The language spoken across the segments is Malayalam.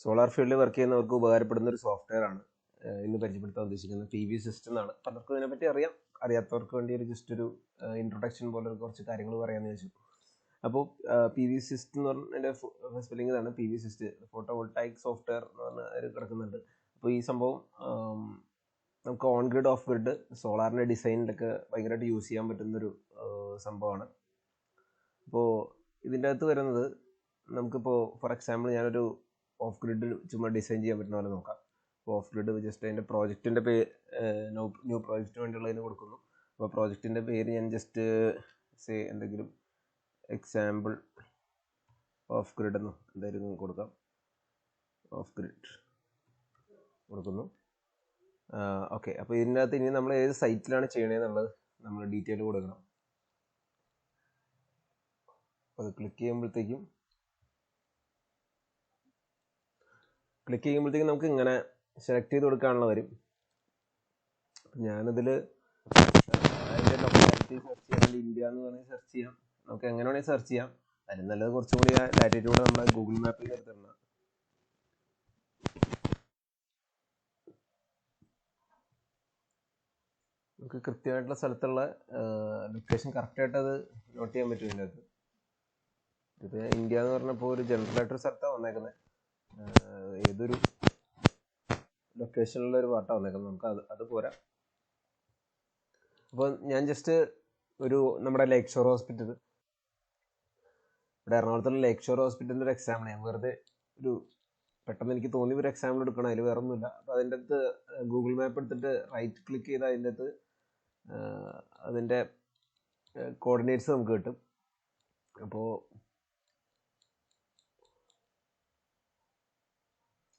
സോളാർ ഫീൽഡിൽ വർക്ക് ചെയ്യുന്നവർക്ക് ഉപകാരപ്പെടുന്ന ഒരു സോഫ്റ്റ്വെയർ ആണ് ഇന്ന് പരിചയപ്പെടുത്താൻ ഉദ്ദേശിക്കുന്നത്. PV സിസ്റ്റം എന്നാണ്. പലർക്കും ഇതിനെപ്പറ്റി അറിയാം. അറിയാത്തവർക്ക് വേണ്ടി ഒരു ജസ്റ്റ് ഒരു ഇൻട്രൊഡക്ഷൻ പോലെ കുറച്ച് കാര്യങ്ങൾ പറയാമെന്ന് വെച്ചു. അപ്പോൾ PV സിസ്റ്റം എന്ന് പറഞ്ഞതിൻ്റെ സ്പെല്ലിംഗ് ഇതാണ്. PV system photo voltaic software എന്ന് പറഞ്ഞ കിടക്കുന്നുണ്ട്. അപ്പോൾ ഈ സംഭവം നമുക്ക് ഓൺ ഗ്രിഡ് ഓഫ് ഗ്രിഡ് സോളാറിൻ്റെ ഡിസൈനിലൊക്കെ ഭയങ്കരമായിട്ട് യൂസ് ചെയ്യാൻ പറ്റുന്നൊരു സംഭവമാണ്. അപ്പോൾ ഇതിൻ്റെ അകത്ത് വരുന്നത് നമുക്കിപ്പോൾ ഫോർ എക്സാമ്പിൾ ഞാനൊരു ഓഫ് ഗ്രിഡ് ചുമ്മാ ഡിസൈൻ ചെയ്യാൻ പറ്റുന്ന പോലെ നോക്കാം. അപ്പോൾ ഓഫ് ഗ്രിഡ് ജസ്റ്റ് അതിൻ്റെ പ്രോജക്റ്റിൻ്റെ ന്യൂ പ്രോജക്റ്റിന് വേണ്ടിയുള്ളതിന് കൊടുക്കുന്നു. അപ്പോൾ പ്രോജക്റ്റിൻ്റെ പേര് ഞാൻ ജസ്റ്റ് എന്തെങ്കിലും എക്സാമ്പിൾ ഓഫ് ഗ്രിഡ് എന്നോ എന്തായാലും കൊടുക്കാം. ഓഫ് ഗ്രിഡ് കൊടുക്കുന്നു. ഓക്കെ, അപ്പോൾ ഇതിൻ്റെ അകത്ത് ഇനി നമ്മൾ ഏത് സൈറ്റിലാണ് ചെയ്യണതെന്നുള്ളത് നമ്മൾ ഡീറ്റെയിൽ കൊടുക്കണം. അത് ക്ലിക്ക് ചെയ്യുമ്പോഴത്തേക്കും നമുക്ക് ഇങ്ങനെ സെലക്ട് ചെയ്ത് കൊടുക്കാനുള്ള വരും. ഞാനിതിൽ അതിൻ്റെ ലൊക്കാലിറ്റി സെർച്ച് ചെയ്യാൻ ഇന്ത്യ എന്ന് പറഞ്ഞ് സെർച്ച് ചെയ്യാം. നമുക്ക് എങ്ങനെ വേണമെങ്കിൽ സെർച്ച് ചെയ്യാം. അതിന് നല്ലത് കുറച്ചും കൂടി ലാറ്റിറ്റ്യൂഡ് നമ്മുടെ ഗൂഗിൾ മാപ്പിൽ എടുത്തിടണം. നമുക്ക് കൃത്യമായിട്ടുള്ള സ്ഥലത്തുള്ള ലൊക്കേഷൻ കറക്റ്റായിട്ട് അത് നോട്ട് ചെയ്യാൻ പറ്റും. ഇതിൻ്റെ അകത്ത് ഇപ്പോൾ ഇന്ത്യ എന്ന് പറഞ്ഞപ്പോൾ ഒരു ജനറലായിട്ടൊരു സ്ഥലത്താണ് വന്നേക്കുന്നത്. ഏതൊരു ലൊക്കേഷനിലുള്ള ഒരു പാട്ടാണ് വന്നേക്കുന്നത്. നമുക്ക് അത് പോരാ. അപ്പോൾ ഞാൻ ജസ്റ്റ് നമ്മുടെ ലേക്ക് ഷോർ ഹോസ്പിറ്റൽ, ഇവിടെ എറണാകുളത്തുള്ള ലേക്ക് ഷോർ ഹോസ്പിറ്റലിൻ്റെ ഒരു എക്സാമ്പിൾ ഞാൻ വെറുതെ പെട്ടെന്ന് എനിക്ക് തോന്നി ഒരു എക്സാമ്പിൾ എടുക്കണം. അതിൽ വേറെ ഒന്നുമില്ല. അപ്പോൾ അതിൻ്റെ അകത്ത് ഗൂഗിൾ മാപ്പ് എടുത്തിട്ട് റൈറ്റ് ക്ലിക്ക് ചെയ്ത് അതിൻ്റെ അകത്ത് അതിൻ്റെ കോർഡിനേറ്റ്സ് നമുക്ക് കിട്ടും. അപ്പോൾ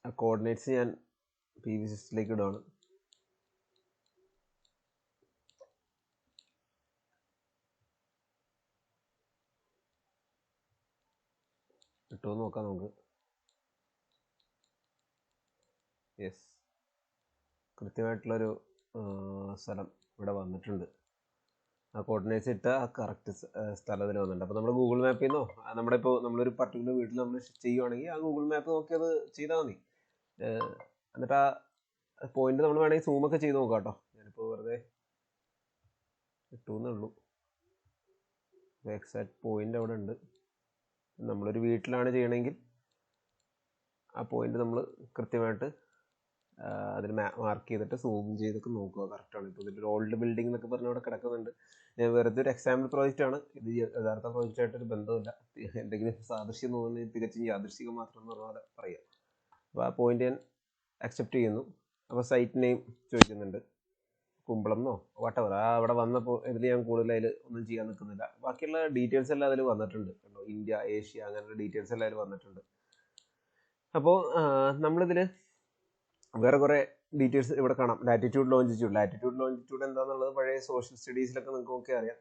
ആ കോർഡിനേറ്റ്സ് ഞാൻ PV സിസ്റ്റത്തിലേക്ക് ഇടുകയാണ്. കിട്ടുമെന്ന് നോക്കാം നമുക്ക്. യെസ്, കൃത്യമായിട്ടുള്ളൊരു സ്ഥലം ഇവിടെ വന്നിട്ടുണ്ട്. ആ കോർഡിനേറ്റ്സ് ഇട്ട ആ കറക്റ്റ് സ്ഥലത്തിൽ വന്നിട്ടുണ്ട്. അപ്പോൾ നമ്മുടെ ഗൂഗിൾ മാപ്പിൽ നിന്നോ നമ്മുടെ ഇപ്പോൾ നമ്മളൊരു പർട്ടിക്കുലർ വീട്ടിൽ നമ്മൾ ചെയ്യുവാണെങ്കിൽ ആ ഗൂഗിൾ മാപ്പ് നോക്കി അത് ചെയ്താൽ മതി. എന്നിട്ട് ആ പോയിന്റ് നമ്മൾ വേണമെങ്കിൽ സൂമൊക്കെ ചെയ്ത് നോക്കാം കേട്ടോ. ഞാനിപ്പോൾ വെറുതെ കിട്ടുമെന്നേ ഉള്ളൂ. എക്സാക്ട് പോയിന്റ് അവിടെ ഉണ്ട്. നമ്മളൊരു വീട്ടിലാണ് ചെയ്യണമെങ്കിൽ ആ പോയിന്റ് നമ്മൾ കൃത്യമായിട്ട് അതിന് മാർക്ക് ചെയ്തിട്ട് സൂം ചെയ്തൊക്കെ നോക്കുക കറക്റ്റാണ്. ഇപ്പോൾ ഇതിൻ്റെ ഓൾഡ് ബിൽഡിംഗ് എന്നൊക്കെ പറഞ്ഞ് അവിടെ കിടക്കുന്നുണ്ട്. ഞാൻ വെറുതെ ഒരു എക്സാമ്പിൾ പ്രോജക്റ്റാണ്. ഇത് യഥാർത്ഥ പ്രോജക്റ്റായിട്ടൊരു ബന്ധമില്ല. എന്തെങ്കിലും സാദൃശ്യം തോന്നുന്നത് തികച്ചും യാദൃശ്ചികം മാത്രം എന്ന് പറഞ്ഞ പോലെ പറയാം. അപ്പോൾ ആ പോയിന്റ് ഞാൻ അക്സെപ്റ്റ് ചെയ്യുന്നു. അപ്പോൾ സൈറ്റ് നെയിം ചോദിക്കുന്നുണ്ട്, കുമ്പളം എന്നോ വാട്ടെവർ. അവിടെ വന്നപ്പോൾ ഇതിൽ ഞാൻ കൂടുതൽ അതിൽ ഒന്നും ചെയ്യാൻ നിൽക്കുന്നില്ല. ബാക്കിയുള്ള ഡീറ്റെയിൽസ് എല്ലാം അതിൽ വന്നിട്ടുണ്ട്. ഇന്ത്യ, ഏഷ്യ, അങ്ങനെയുള്ള ഡീറ്റെയിൽസ് എല്ലാം അതിൽ വന്നിട്ടുണ്ട്. അപ്പോൾ നമ്മളിതിൽ വേറെ കുറേ ഡീറ്റെയിൽസ് ഇവിടെ കാണാം. ലാറ്റിറ്റ്യൂഡ് ലോഞ്ചിറ്റ്യൂഡ് എന്താണെന്നുള്ളത് പഴയ സോഷ്യൽ സ്റ്റഡീസിലൊക്കെ നിങ്ങൾക്ക് നോക്കി അറിയാം.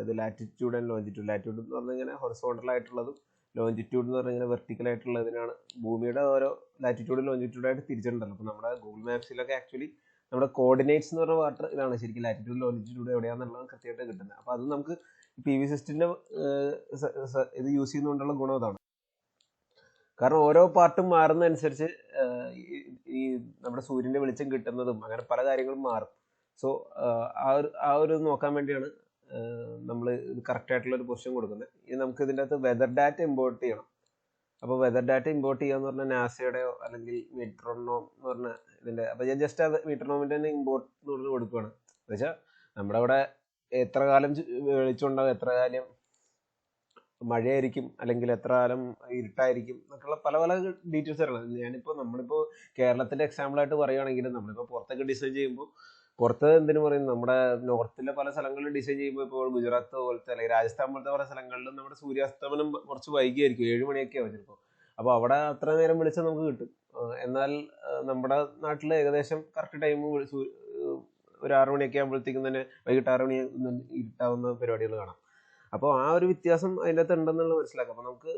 ഇത് ലാറ്റിറ്റ്യൂഡ് ആൻഡ് ലോഞ്ചിറ്റ്യൂഡ്. ലാറ്റിറ്റ്യൂഡ് എന്ന് പറഞ്ഞാൽ ഇങ്ങനെ ഹൊറിസോണ്ടൽ ആയിട്ടുള്ളതും ലോഞ്ചിറ്റ്യൂഡ് എന്ന് പറഞ്ഞാൽ ഇങ്ങനെ വെർട്ടിക്കൽ ആയിട്ടുള്ളതിനാണ്. ഭൂമിയുടെ ഓരോ ലാറ്റിറ്റ്യൂഡ് ലോഞ്ചിറ്റ്യൂഡായിട്ട് തിരിച്ചിട്ടുണ്ടല്ലോ. അപ്പോൾ നമ്മുടെ ഗൂഗിൾ മാപ്സിലൊക്കെ ആക്ച്വലി നമ്മുടെ കോർഡിനേറ്റ്സ് എന്ന് പറഞ്ഞ വാട്ടർ ഇതാണ് ശരിക്കും ലാറ്റിറ്റ്യൂഡ് ലോഞ്ചിറ്റ്യൂഡ് എവിടെയാണെന്നുള്ളത് കൃത്യമായിട്ട് കിട്ടുന്നത്. അപ്പോൾ അത് നമുക്ക് PV സിസ്റ്റത്തിൻ്റെ ഇത് യൂസ് ചെയ്യുന്നതുകൊണ്ടുള്ള ഗുണം അതാണ്. കാരണം ഓരോ പാർട്ടും മാറുന്നതനുസരിച്ച് ഈ നമ്മുടെ സൂര്യൻ്റെ വെളിച്ചം കിട്ടുന്നതും അങ്ങനെ പല കാര്യങ്ങളും മാറും. സോ ആ ഒരു നോക്കാൻ വേണ്ടിയാണ് നമ്മൾ ഇത് കറക്റ്റായിട്ടുള്ളൊരു പൊസിഷൻ കൊടുക്കുന്നത്. ഇനി നമുക്ക് ഇതിൻ്റെ അകത്ത് വെതർ ഡാറ്റ ഇമ്പോർട്ട് ചെയ്യണം. അപ്പോൾ വെതർ ഡാറ്റ ഇമ്പോർട്ട് ചെയ്യാന്ന് പറഞ്ഞാൽ നാസയുടെയോ അല്ലെങ്കിൽ മീറ്ററോണോം എന്ന് പറഞ്ഞ ഇതിൻ്റെ, അപ്പോൾ ഞാൻ ജസ്റ്റ് അത് മീറ്ററോമിൻ്റെ തന്നെ ഇമ്പോർട്ട് എന്ന് പറഞ്ഞ് കൊടുക്കുകയാണ്. എന്ന് വെച്ചാൽ നമ്മുടെ അവിടെ എത്ര കാലം വെളിച്ചം ഉണ്ടാകും, എത്ര കാലം മഴയായിരിക്കും, അല്ലെങ്കിൽ എത്ര കാലം ഇരുട്ടായിരിക്കും എന്നൊക്കെയുള്ള പല പല ഡീറ്റെയിൽസ് അറിയണം. നമ്മളിപ്പോൾ കേരളത്തിൻ്റെ എക്സാമ്പിളായിട്ട് പറയുകയാണെങ്കിൽ നമ്മളിപ്പോൾ പുറത്തൊക്കെ ഡിസൈൻ ചെയ്യുമ്പോൾ പുറത്ത് എന്തിനു പറയും, നമ്മുടെ നോർത്തിലെ പല സ്ഥലങ്ങളിൽ ഡിസൈൻ ചെയ്യുമ്പോൾ ഇപ്പോൾ ഗുജറാത്ത് പോലത്തെ അല്ലെങ്കിൽ രാജസ്ഥാൻ പോലത്തെ പല സ്ഥലങ്ങളിലും നമ്മുടെ സൂര്യാസ്തമനം കുറച്ച് വൈകിയായിരിക്കും, 7 മണിയൊക്കെ ആവും ചിലപ്പോൾ. അപ്പോൾ അവിടെ അത്ര നേരം വെളിച്ചം നമുക്ക് കിട്ടും. എന്നാൽ നമ്മുടെ നാട്ടിൽ ഏകദേശം കറക്റ്റ് ടൈം ഒരു 6 മണിയൊക്കെ ആകുമ്പോഴത്തേക്കും തന്നെ വൈകിട്ട് 6 മണി ഇരുട്ടാവുന്ന പരിപാടികൾ കാണാം. അപ്പോൾ ആ ഒരു വ്യത്യാസം അതിൻ്റെ അകത്ത് ഉണ്ടെന്നുള്ളത് മനസ്സിലാക്കാം. അപ്പോൾ നമുക്ക്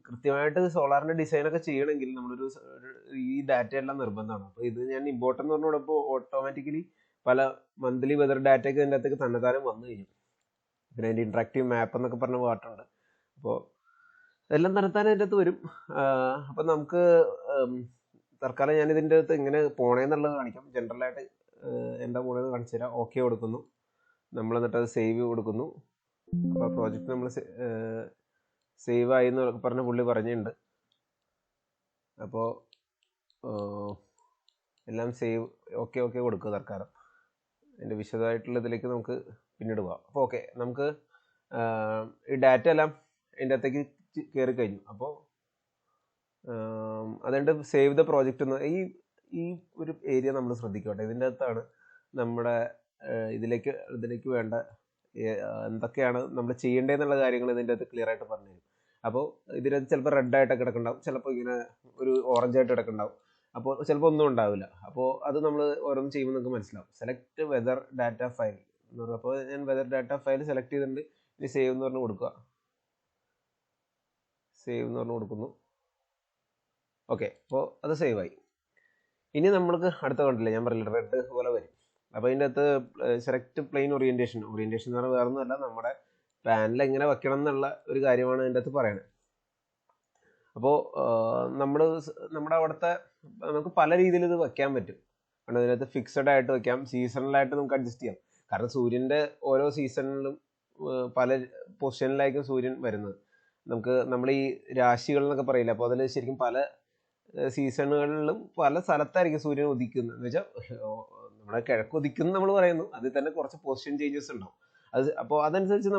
കൃത്യമായിട്ട് സോളാറിൻ്റെ ഡിസൈനൊക്കെ ചെയ്യണമെങ്കിൽ നമ്മളൊരു ഈ ഡാറ്റ എല്ലാം നിർബന്ധമാണ്. അപ്പോൾ ഇത് ഞാൻ ഇമ്പോർട്ടൻ്റ് എന്ന് പറഞ്ഞപ്പോൾ ഓട്ടോമാറ്റിക്കലി പല മന്ത്ലി വെതർ ഡാറ്റയൊക്കെ ഇതിൻ്റെ അകത്തേക്ക് തന്നെത്താനും വന്നു കഴിഞ്ഞു. പിന്നെ അതിൻ്റെ ഇൻട്രാക്റ്റീവ് മാപ്പ് എന്നൊക്കെ പറഞ്ഞ പാട്ടുണ്ട്. അപ്പോൾ എല്ലാം തന്നെത്താനെ അതിൻ്റെ അകത്ത് വരും. അപ്പം നമുക്ക് തൽക്കാലം ഞാൻ ഇതിൻ്റെ അകത്ത് എങ്ങനെ പോണേന്നുള്ളത് കാണിക്കാം. ജനറലായിട്ട് എന്താ പോണേന്ന് കാണിച്ചു തരാം. ഓക്കെ കൊടുക്കുന്നു, നമ്മൾ എന്നിട്ട് അത് സേവ് കൊടുക്കുന്നു. അപ്പോൾ പ്രോജക്റ്റ് നമ്മൾ സേവ് ആയി എന്ന് പറഞ്ഞ പുള്ളി പറഞ്ഞിട്ടുണ്ട്. അപ്പോൾ എല്ലാം സേവ് ഓക്കെ ഓക്കെ കൊടുക്കുക തൽക്കാലം. അതിൻ്റെ വിശദമായിട്ടുള്ള ഇതിലേക്ക് നമുക്ക് പിന്നീട് പോകാം. അപ്പോൾ ഓക്കെ, നമുക്ക് ഈ ഡാറ്റ എല്ലാം അതിൻ്റെ അകത്തേക്ക് കയറി കഴിഞ്ഞു. അപ്പോൾ അതുകൊണ്ട് സേവ് ദ പ്രോജക്റ്റ് എന്ന് ഈ ഒരു ഏരിയ നമ്മൾ ശ്രദ്ധിക്കട്ടെ. ഇതിൻ്റെ അകത്താണ് നമ്മുടെ ഇതിലേക്ക് വേണ്ട എന്തൊക്കെയാണ് നമ്മൾ ചെയ്യേണ്ടതെന്നുള്ള കാര്യങ്ങൾ ഇതിൻ്റെ അകത്ത് ക്ലിയർ ആയിട്ട് പറഞ്ഞു തരും. അപ്പോൾ ഇതിനകത്ത് ചിലപ്പോൾ റെഡായിട്ടൊക്കെ കിടക്കുന്നുണ്ടാവും, ചിലപ്പോൾ ഇങ്ങനെ ഒരു ഓറഞ്ചായിട്ട് കിടക്കുന്നുണ്ടാവും, അപ്പോൾ ചിലപ്പോൾ ഒന്നും ഉണ്ടാവില്ല. അപ്പോൾ അത് നമ്മൾ ഓരോന്ന് ചെയ്യുമ്പോൾ നമുക്ക് മനസ്സിലാവും. സെലക്ട് വെതർ ഡാറ്റ ഫയൽ എന്ന് പറയുമ്പോൾ അപ്പോൾ ഞാൻ വെതർ ഡാറ്റ ഫയൽ സെലക്ട് ചെയ്തിട്ടുണ്ട്. ഇനി സേവ് എന്ന് പറഞ്ഞ് കൊടുക്കുക. സേവ് എന്ന് പറഞ്ഞ് കൊടുക്കുന്നു. ഓക്കെ, അപ്പോൾ അത് സേവ് ആയി. ഇനി നമ്മൾക്ക് അടുത്ത കണ്ടില്ലേ, ഞാൻ പറഞ്ഞില്ല റെഡ് പോലെ വരും. അപ്പോൾ അതിൻ്റെ അകത്ത് സെലക്ട് പ്ലെയിൻ ഓറിയൻറ്റേഷൻ എന്ന് പറഞ്ഞാൽ വേറെ ഒന്നുമല്ല, നമ്മുടെ പാനൽ എങ്ങനെ വെക്കണം എന്നുള്ള ഒരു കാര്യമാണ് അതിൻ്റെ അകത്ത് പറയുന്നത്. അപ്പോൾ നമ്മുടെ അവിടുത്തെ നമുക്ക് പല രീതിയിൽ ഇത് വെക്കാൻ പറ്റും. കാരണം ഇതിനകത്ത് ഫിക്സഡ് ആയിട്ട് വെക്കാം, സീസണലായിട്ട് നമുക്ക് അഡ്ജസ്റ്റ് ചെയ്യാം. കാരണം സൂര്യൻ്റെ ഓരോ സീസണിലും പല പൊസിഷനിലായിരിക്കും സൂര്യൻ വരുന്നത്. നമ്മൾ ഈ രാശികൾ എന്നൊക്കെ പറയില്ല, അപ്പോൾ അതിൽ ശരിക്കും പല സീസണുകളിലും പല സ്ഥലത്തായിരിക്കും സൂര്യൻ ഉദിക്കുന്നത്. എന്ന് വെച്ചാൽ നമ്മുടെ കിഴക്ക് ഉദിക്കുന്നു നമ്മൾ പറയുന്നു, അതിൽ തന്നെ കുറച്ച് പൊസിഷൻ ചേഞ്ചസ് ഉണ്ടാവും. അപ്പോൾ അതനുസരിച്ച്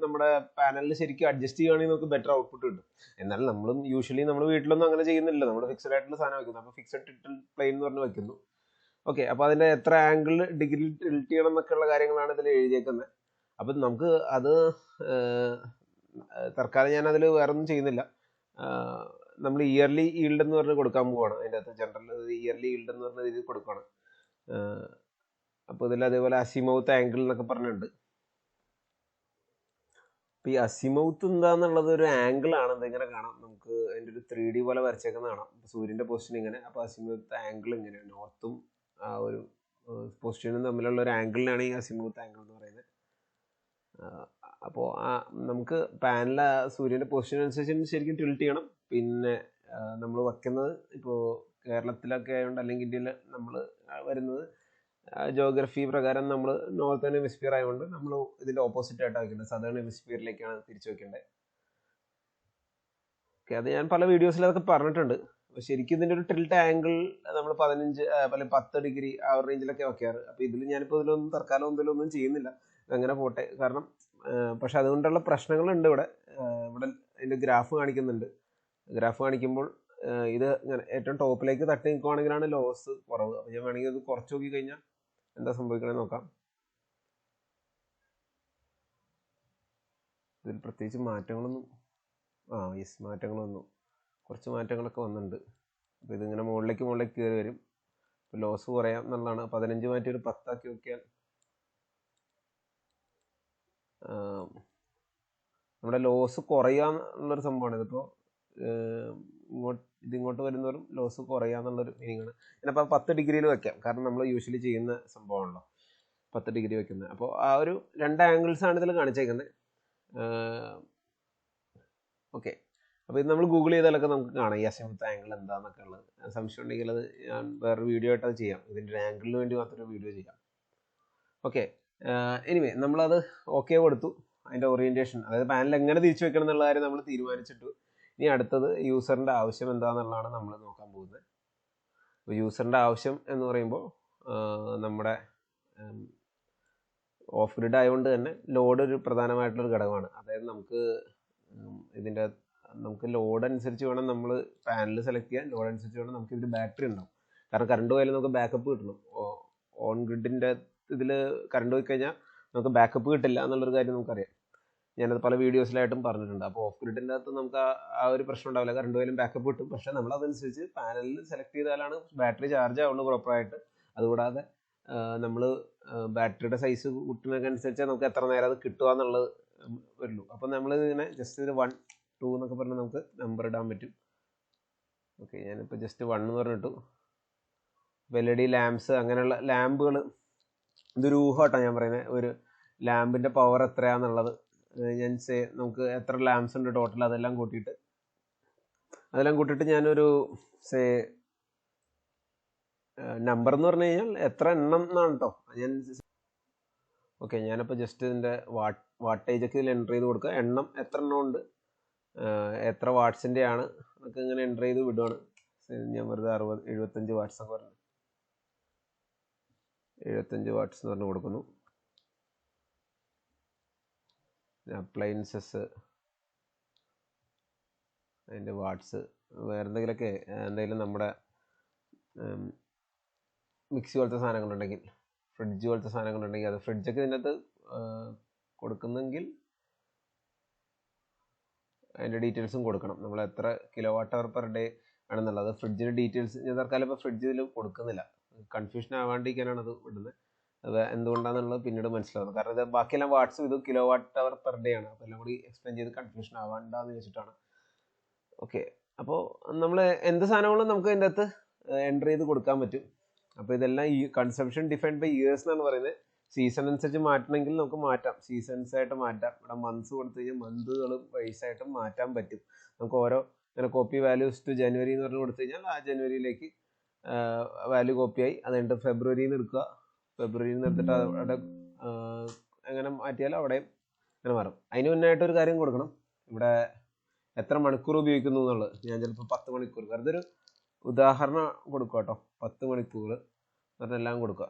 നമ്മുടെ പാനലിൽ ശരിക്കും അഡ്ജസ്റ്റ് ചെയ്യുകയാണെങ്കിൽ നമുക്ക് ബെറ്റർ ഔട്ട്പുട്ട് കിട്ടും. എന്നാലും നമ്മളും യൂഷ്വലി നമ്മൾ വീട്ടിലൊന്നും അങ്ങനെ ചെയ്യുന്നില്ല, നമ്മൾ ഫിക്സഡ് ആയിട്ടുള്ള സാധനം വെക്കുന്നു. അപ്പോൾ ഫിക്സഡ് പ്ലെയിൻ എന്ന് പറഞ്ഞ് വെക്കുന്നു. ഓക്കെ, അപ്പോൾ അതിൻ്റെ എത്ര ആംഗിൾ ഡിഗ്രി ടിൽറ്റ് ചെയ്യണം എന്നൊക്കെയുള്ള കാര്യങ്ങളാണ് ഇതിൽ എഴുതിയേക്കുന്നത്. അപ്പം നമുക്ക് അത് തൽക്കാലം ഞാൻ അതിൽ വേറെ ഒന്നും ചെയ്യുന്നില്ല. നമ്മൾ ഇയർലി ഈൽഡ് എന്ന് പറഞ്ഞ് കൊടുക്കാൻ പോവാണ്. അതിൻ്റെ അകത്ത് ജനറൽ ഇയർലി ഈൽഡ് എന്ന് പറഞ്ഞ രീതിയിൽ കൊടുക്കുകയാണ്. അപ്പോൾ ഇതിൽ അതേപോലെ അസിമൗത്ത് ആംഗിൾ എന്നൊക്കെ പറഞ്ഞിട്ടുണ്ട്. അപ്പോൾ ഈ അസിമൗത്ത് എന്താണെന്നുള്ളത് ഒരു ആംഗിളാണ്. ഇതിങ്ങനെ കാണാം, നമുക്ക് അതിൻ്റെ ഒരു 3D പോലെ വരച്ചേക്കുന്ന കാണാം. സൂര്യൻ്റെ പൊസിഷൻ ഇങ്ങനെ, അപ്പോൾ അസിമൗത്ത് ആംഗിൾ ഇങ്ങനെയാണ്. നോർത്തും ആ ഒരു പൊസിഷനും തമ്മിലുള്ള ഒരു ആംഗിളിനാണ് ഈ അസിമൗത്ത് ആംഗിൾ എന്ന് പറയുന്നത്. അപ്പോൾ നമുക്ക് പാനൽ സൂര്യൻ്റെ പൊസിഷൻ അനുസരിച്ച് ശരിക്കും ടിൽറ്റ് ചെയ്യണം. പിന്നെ നമ്മൾ വെക്കുന്നത് ഇപ്പോൾ കേരളത്തിലൊക്കെ ആയതുകൊണ്ട്, അല്ലെങ്കിൽ ഇന്ത്യയിൽ നമ്മൾ വരുന്നത് ജോഗ്രഫി പ്രകാരം നമ്മൾ നോർത്തേൺ ഹെമിസ്ഫിയർ ആയതുകൊണ്ട് നമ്മൾ ഇതിൻ്റെ ഓപ്പോസിറ്റ് ആയിട്ട് വയ്ക്കേണ്ടത്, സദേൺ ഹെമിസ്ഫിയറിലേക്കാണ് തിരിച്ചു വെക്കേണ്ടത്. ഓക്കെ, അത് ഞാൻ പല വീഡിയോസിൽ അതൊക്കെ പറഞ്ഞിട്ടുണ്ട്. അപ്പോൾ ശരിക്കും ഇതിൻ്റെ ഒരു ടിൽറ്റ് ആംഗിൾ നമ്മൾ 15 അല്ലെങ്കിൽ 10 ഡിഗ്രി ആ ഒരു റേഞ്ചിലൊക്കെ വെക്കാറ്. അപ്പോൾ ഞാനിപ്പോൾ ഇതിലൊന്നും തൽക്കാലം ഒന്നും ചെയ്യുന്നില്ല, അങ്ങനെ പോട്ടെ. കാരണം പക്ഷെ അതുകൊണ്ടുള്ള പ്രശ്നങ്ങളുണ്ട്. ഇവിടെ ഇതിൻ്റെ ഗ്രാഫ് കാണിക്കുന്നുണ്ട്. ഗ്രാഫ് കാണിക്കുമ്പോൾ ഇത് ഇങ്ങനെ ഏറ്റവും ടോപ്പിലേക്ക് തട്ടി നിൽക്കുവാണെങ്കിലാണ് ലോസ് കുറവ്. അപ്പോൾ ഞാൻ വേണമെങ്കിൽ ഇത് കുറച്ച് നോക്കി കഴിഞ്ഞാൽ എന്താ സംഭവിക്കണമെന്ന് നോക്കാം. ഇതിൽ പ്രത്യേകിച്ച് മാറ്റങ്ങളൊന്നും മാറ്റങ്ങളൊന്നും കുറച്ച് മാറ്റങ്ങളൊക്കെ വന്നിട്ടുണ്ട്. അപ്പോൾ ഇതിങ്ങനെ മുകളിലേക്ക് കയറി വരും. അപ്പോൾ ലോസ് കുറയാം എന്നുള്ളതാണ്. 15 മാറ്റി ഒരു 10 ആക്കി നോക്കിയാൽ നമ്മുടെ ലോസ് കുറയാന്നുള്ളൊരു സംഭവമാണ്. ഇതിപ്പോൾ ഇതിങ്ങോട്ട് വരുന്നവരും ലോസ് കുറയാന്നുള്ളൊരു മീനിങ്ങാണ്. ഞാനപ്പോൾ 10 ഡിഗ്രിയിൽ വെക്കാം, കാരണം നമ്മൾ യൂഷ്വലി ചെയ്യുന്ന സംഭവമാണല്ലോ 10 ഡിഗ്രി വെക്കുന്നത്. അപ്പോൾ ആ ഒരു 2 ആംഗിൾസാണ് ഇതിൽ കാണിച്ചേക്കുന്നത്. ഓക്കെ, അപ്പോൾ ഇത് നമ്മൾ ഗൂഗിൾ ചെയ്താലൊക്കെ നമുക്ക് കാണാം ഈ അസിമത്ത് ആംഗിൾ എന്താണെന്നൊക്കെ ഉള്ളത്. സംശയം ഉണ്ടെങ്കിൽ അത് ഞാൻ വേറൊരു വീഡിയോ ആയിട്ട് അത് ചെയ്യാം. ഇതിൻ്റെ ഒരു ആംഗിളിന് വേണ്ടി മാത്രം വീഡിയോ ചെയ്യാം. ഓക്കെ, എനിവേ നമ്മളത് ഓക്കെ കൊടുത്തു. അതിൻ്റെ ഓറിയൻറ്റേഷൻ, അതായത് പാനൽ എങ്ങനെ തിരിച്ചു വെക്കണം എന്നുള്ള കാര്യം നമ്മൾ തീരുമാനിച്ചിട്ടു. ഇനി അടുത്തത് യൂസറിൻ്റെ ആവശ്യം എന്താണെന്നുള്ളതാണ് നമ്മൾ നോക്കാൻ പോകുന്നത്. അപ്പോൾ യൂസറിൻ്റെ ആവശ്യം എന്ന് പറയുമ്പോൾ നമ്മുടെ ഓഫ് ഗ്രിഡ് ആയതുകൊണ്ട് തന്നെ ലോഡ് ഒരു പ്രധാനമായിട്ടുള്ളൊരു ഘടകമാണ്. അതായത് നമുക്ക് ലോഡ് അനുസരിച്ച് വേണം നമ്മൾ പാനൽ സെലക്ട് ചെയ്യാൻ. ലോഡ് അനുസരിച്ച് വേണം നമുക്ക് ഇതിൽ ബാറ്ററി ഉണ്ടാവും. കാരണം കറണ്ട് പോയാലും നമുക്ക് ബാക്കപ്പ് കിട്ടണം. ഓൺ ഗ്രിഡിൻ്റെ ഇതിൽ കറണ്ട് പോയി കഴിഞ്ഞാൽ നമുക്ക് ബാക്കപ്പ് കിട്ടില്ല എന്നുള്ളൊരു കാര്യം നമുക്കറിയാം. ഞാനത് പല വീഡിയോസിലായിട്ടും പറഞ്ഞിട്ടുണ്ട്. അപ്പോൾ ഓഫ് ഗ്രിഡിൻ്റെ അകത്ത് നമുക്ക് ആ ഒരു പ്രശ്നം ഉണ്ടാവില്ല, കറണ്ട് പോയാലും ബാക്കപ്പ് കിട്ടും. പക്ഷേ നമ്മളതനുസരിച്ച് പാനലിൽ സെലക്ട് ചെയ്താലാണ് ബാറ്ററി ചാർജ് ആവുള്ളൂ പ്രോപ്പറായിട്ട്. അതുകൂടാതെ നമ്മൾ ബാറ്ററിയുടെ സൈസ് കൂട്ടുന്നതിനൊക്കെ അനുസരിച്ച് നമുക്ക് എത്ര നേരം അത് കിട്ടുക എന്നുള്ളത് വരുള്ളൂ. അപ്പോൾ നമ്മൾ ഇങ്ങനെ ജസ്റ്റ് ഇത് 1, 2 എന്നൊക്കെ പറഞ്ഞാൽ നമുക്ക് നമ്പർ ഇടാൻ പറ്റും. ഓക്കെ, ഞാനിപ്പോൾ ജസ്റ്റ് 1 എന്ന് പറഞ്ഞിട്ടു. LED ലാംപ്സ് അങ്ങനെയുള്ള ലാമ്പുകൾ, ഇതൊരു ഊഹമായിട്ടാണ് ഞാൻ പറയുന്നത്. ഒരു ലാമ്പിൻ്റെ പവർ എത്രയാണെന്നുള്ളത് ഞാൻ നമുക്ക് എത്ര ലാംപ്സ് ഉണ്ട് ടോട്ടൽ അതെല്ലാം കൂട്ടിയിട്ട് ഞാനൊരു സേ നമ്പർ എന്ന് പറഞ്ഞു കഴിഞ്ഞാൽ എത്ര എണ്ണം എന്നാണ് കേട്ടോ. ഓക്കെ, ഞാനിപ്പോൾ ജസ്റ്റ് ഇതിൻ്റെ വാട്ടേജൊക്കെ ഇതിൽ എൻ്റർ ചെയ്ത് കൊടുക്കുക. എണ്ണം എത്ര എണ്ണം ഉണ്ട്, എത്ര വാട്ട്സിൻ്റെ ആണ് എന്നൊക്കെ ഇങ്ങനെ എൻ്റർ ചെയ്ത് വിടുവാണ്. ഞാൻ വെറുതെ 75 വാട്ട്സ് ഒക്കെ പറഞ്ഞു, 75 വാട്ട്സ് എന്ന് പറഞ്ഞ് കൊടുക്കുന്നു. അപ്ലയൻസസ്, അതിൻ്റെ വാട്ട്സ്, വേറെ എന്തെങ്കിലും നമ്മുടെ മിക്സി പോലത്തെ സാധനങ്ങളുണ്ടെങ്കിൽ, ഫ്രിഡ്ജ് പോലത്തെ സാധനങ്ങളുണ്ടെങ്കിൽ അത് ഫ്രിഡ്ജൊക്കെ ഇതിനകത്ത് കൊടുക്കുന്നെങ്കിൽ അതിൻ്റെ ഡീറ്റെയിൽസും കൊടുക്കണം. നമ്മൾ എത്ര kWh/day ആണെന്നുള്ളത്. ഫ്രിഡ്ജിൻ്റെ ഡീറ്റെയിൽസ് ഞാൻ തൽക്കാലം ഇപ്പോൾ ഫ്രിഡ്ജ് ഇതിൽ കൊടുക്കുന്നില്ല, കൺഫ്യൂഷൻ ആവാണ്ടിരിക്കാനാണ് അത് വിടുന്നത്. അത് എന്തുകൊണ്ടാണെന്നുള്ളത് പിന്നീട് മനസ്സിലാവുന്നത്. കാരണം ഇത് ബാക്കിയെല്ലാം വാട്ട്സും ഇത് kWh/day ആണ്. അപ്പോൾ എല്ലാം കൂടി എക്സ്പ്ലെയിൻ ചെയ്ത് കൺഫ്യൂഷൻ ആവാണ്ടെന്ന് വെച്ചിട്ടാണ്. ഓക്കെ, അപ്പോൾ നമ്മൾ എന്ത് സാധനങ്ങളും നമുക്ക് അതിൻ്റെ അകത്ത് എൻ്റർ ചെയ്ത് കൊടുക്കാൻ പറ്റും. അപ്പോൾ ഇതെല്ലാം ഈ കൺസംഷൻ ഡിഫൈൻഡ് ബൈ ഇയേഴ്സ് എന്നാണ് പറയുന്നത്. സീസൺ അനുസരിച്ച് മാറ്റണമെങ്കിൽ നമുക്ക് മാറ്റാം, സീസൺസ് ആയിട്ട് മാറ്റാം. ഇവിടെ മന്ത്സ് കൊടുത്തു കഴിഞ്ഞാൽ മന്തുകളും വയസ്സായിട്ടും മാറ്റാൻ പറ്റും. നമുക്ക് ഓരോ ഇങ്ങനെ കോപ്പി വാല്യൂസ് ടു ജനുവരി എന്ന് പറഞ്ഞ് കൊടുത്തു കഴിഞ്ഞാൽ ആ ജനുവരിയിലേക്ക് വാല്യൂ കോപ്പിയായി. അത് കഴിഞ്ഞിട്ട് ഫെബ്രുവരിയിൽ നിന്ന് എടുക്കുക, ഫെബ്രുവരിയിൽ നിന്ന് എടുത്തിട്ട് അവിടെ എങ്ങനെ മാറ്റിയാലും അവിടെ അങ്ങനെ മാറും. അതിന് മുന്നായിട്ടൊരു കാര്യം കൊടുക്കണം, ഇവിടെ എത്ര മണിക്കൂർ ഉപയോഗിക്കുന്നു എന്നുള്ളത്. ഞാൻ ചിലപ്പോൾ 10 മണിക്കൂർ, വെറുതെ ഒരു ഉദാഹരണം കൊടുക്കുക കേട്ടോ. 10 മണിക്കൂർ എന്നിട്ട് എല്ലാം കൊടുക്കുക.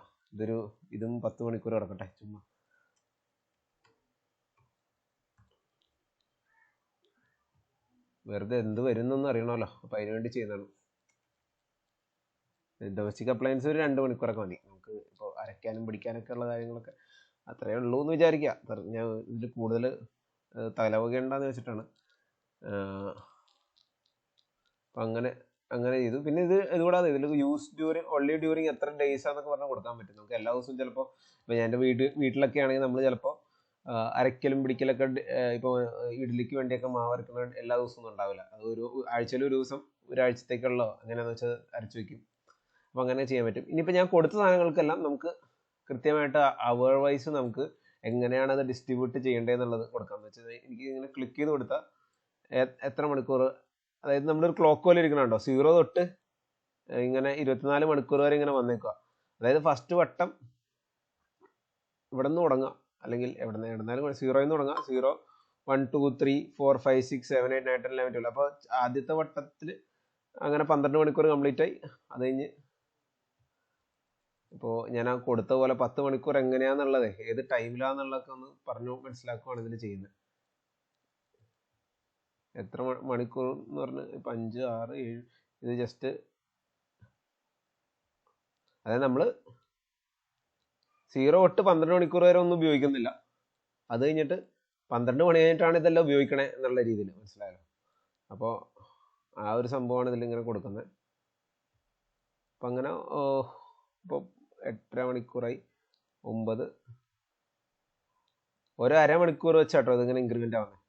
ഇതും 10 മണിക്കൂർ കിടക്കട്ടെ, ചുമ്മാ വെറുതെ എന്ത് വരുന്നൊന്നും അറിയണമല്ലോ, അപ്പോൾ അതിന് വേണ്ടി ചെയ്യുന്നതാണ്. ഡൊമസ്റ്റിക് അപ്ലയൻസ് ഒരു 2 മണിക്കൂറൊക്കെ മതി നമുക്ക്. ഇപ്പോൾ അരയ്ക്കാനും പിടിക്കാനൊക്കെ ഉള്ള കാര്യങ്ങളൊക്കെ അത്രയേ ഉള്ളൂ എന്ന് വിചാരിക്കുക. ഞാൻ ഇതിൽ കൂടുതൽ തലവകയുണ്ടെന്ന് വെച്ചിട്ടാണ്. അപ്പം അങ്ങനെ ചെയ്തു. പിന്നെ ഇതുകൂടാതെ ഇതിൽ ഓൺലി ഡ്യൂറിങ് എത്ര ഡേയ്സ് ആണെന്നൊക്കെ പറഞ്ഞാൽ കൊടുക്കാൻ പറ്റും. നമുക്ക് എല്ലാ ദിവസവും ചിലപ്പോൾ ഇപ്പോൾ ഞാൻ എൻ്റെ വീട്ടിലൊക്കെ ആണെങ്കിൽ നമ്മൾ ചിലപ്പോൾ അരയ്ക്കലും പിടിക്കലൊക്കെ ഇപ്പോൾ ഇഡ്ഡലിക്ക് വേണ്ടിയൊക്കെ മാവ് അരക്കുന്ന എല്ലാ ദിവസവും ഉണ്ടാവില്ല. അത് ആഴ്ചയിൽ ഒരു ദിവസം ഒരാഴ്ചത്തേക്കുള്ളോ അങ്ങനെയാണെന്ന് വെച്ചാൽ അരച്ചു വയ്ക്കും. അപ്പോൾ അങ്ങനെ ചെയ്യാൻ പറ്റും. ഇനിയിപ്പോൾ ഞാൻ കൊടുത്ത സാധനങ്ങൾക്കെല്ലാം നമുക്ക് കൃത്യമായിട്ട് അവർ വൈസ് നമുക്ക് എങ്ങനെയാണ് അത് ഡിസ്ട്രിബ്യൂട്ട് ചെയ്യേണ്ടതെന്നുള്ളത് കൊടുക്കാമെന്ന് വെച്ചാൽ എനിക്ക് ഇങ്ങനെ ക്ലിക്ക് ചെയ്ത് കൊടുത്താൽ എത്ര മണിക്കൂർ, അതായത് നമ്മളൊരു ക്ലോക്ക് പോലെ ഇരിക്കണുണ്ടോ, 0 തൊട്ട് ഇങ്ങനെ 24 മണിക്കൂർ വരെ ഇങ്ങനെ വന്നേക്കുക. അതായത് ഫസ്റ്റ് വട്ടം ഇവിടെ നിന്ന് തുടങ്ങുക, അല്ലെങ്കിൽ എവിടെന്നാലും 0യിൽ നിന്ന് തുടങ്ങുക. 0, 1, 2, 3, 4, 5, 6, 7, 8, 9, 10, 11, 12. അപ്പോൾ ആദ്യത്തെ വട്ടത്തിൽ അങ്ങനെ 12 മണിക്കൂർ കംപ്ലീറ്റ് ആയി. അത് കഴിഞ്ഞ് ഇപ്പോൾ ഞാൻ ആ കൊടുത്ത പോലെ 10 മണിക്കൂർ എങ്ങനെയാണെന്നുള്ളത്, ഏത് ടൈമിലാണെന്നുള്ളതൊക്കെ ഒന്ന് പറഞ്ഞു മനസ്സിലാക്കുകയാണ് ഇതിൽ ചെയ്യുന്നത്. എത്ര മണിക്കൂർ എന്ന് പറഞ്ഞ് ഇപ്പം 5, 6, 7 ഇത് ജസ്റ്റ്, അതായത് നമ്മൾ 0 തൊട്ട് 12 മണിക്കൂർ വരെ ഒന്നും ഉപയോഗിക്കുന്നില്ല. അത് കഴിഞ്ഞിട്ട് 12 മണി കഴിഞ്ഞിട്ടാണ് ഇതെല്ലാം ഉപയോഗിക്കണേ എന്നുള്ള രീതിയിൽ, മനസ്സിലായല്ലോ. അപ്പോൾ ആ ഒരു സംഭവമാണ് ഇതിലിങ്ങനെ കൊടുക്കുന്നത്. അപ്പം അങ്ങനെ ഇപ്പോൾ 8.5 മണിക്കൂറായി, 9, ഒരു അരമണിക്കൂർ വെച്ചാട്ടോ ഇതിങ്ങനെ ഇൻക്രിമെൻ്റ് ആവുന്നത്.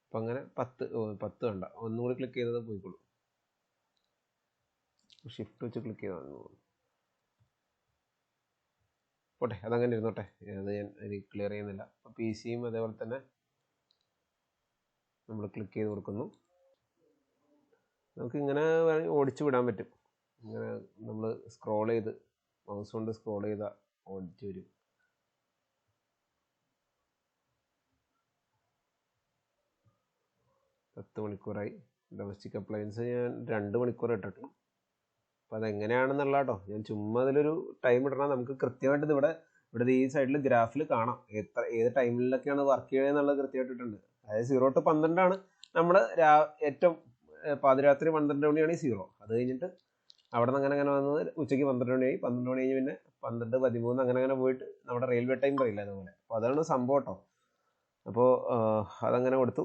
അപ്പം അങ്ങനെ 10 വേണ്ട, ഒന്നുകൂടി ക്ലിക്ക് ചെയ്തത് പോയിക്കോളൂ. ഷിഫ്റ്റ് വെച്ച് ക്ലിക്ക് ചെയ്താൽ പോട്ടെ, അതങ്ങനെ ഇരുന്നോട്ടെ. അത് ഞാൻ ക്ലിയർ ചെയ്യുന്നില്ല. അപ്പോൾ PC യും അതേപോലെ തന്നെ നമ്മൾ ക്ലിക്ക് ചെയ്ത് കൊടുക്കുന്നു. നമുക്ക് ഇങ്ങനെ ഓടിച്ചു വിടാൻ പറ്റും. ഇങ്ങനെ നമ്മൾ സ്ക്രോൾ ചെയ്ത് മൗസ് കൊണ്ട് സ്ക്രോൾ ചെയ്താൽ ഓടിച്ചു വരും. പത്ത് മണിക്കൂറായി. ഡൊമസ്റ്റിക് അപ്ലയൻസ് ഞാൻ 2 മണിക്കൂർ ഇട്ടിട്ടുള്ളൂ. അപ്പോൾ അതെങ്ങനെയാണെന്നുള്ള കേട്ടോ, ഞാൻ ചുമ്മാ അതിലൊരു ടൈം ഇടണം. നമുക്ക് കൃത്യമായിട്ട് ഇവിടെ ഈ സൈഡിൽ ഗ്രാഫിൽ കാണാം ഏത് ടൈമിലൊക്കെയാണ് വർക്ക് ചെയ്യണമെന്നുള്ളത് കൃത്യമായിട്ടിട്ടുണ്ട്. അതായത് 0 to 12 നമ്മൾ ഏറ്റവും പാതിരാത്രി 12 മണിയാണ് ഈ 0. അത് കഴിഞ്ഞിട്ട് അവിടെ നിന്ന് അങ്ങനെ വന്നത് ഉച്ചയ്ക്ക് 12 മണിയായി. 12 മണി കഴിഞ്ഞ് പിന്നെ 12, 13 അങ്ങനെ പോയിട്ട് നമ്മുടെ റെയിൽവേ ടൈം പറയില്ല അതുപോലെ. അപ്പോൾ അതാണ് സംഭവം കേട്ടോ. അപ്പോൾ അതങ്ങനെ കൊടുത്തു.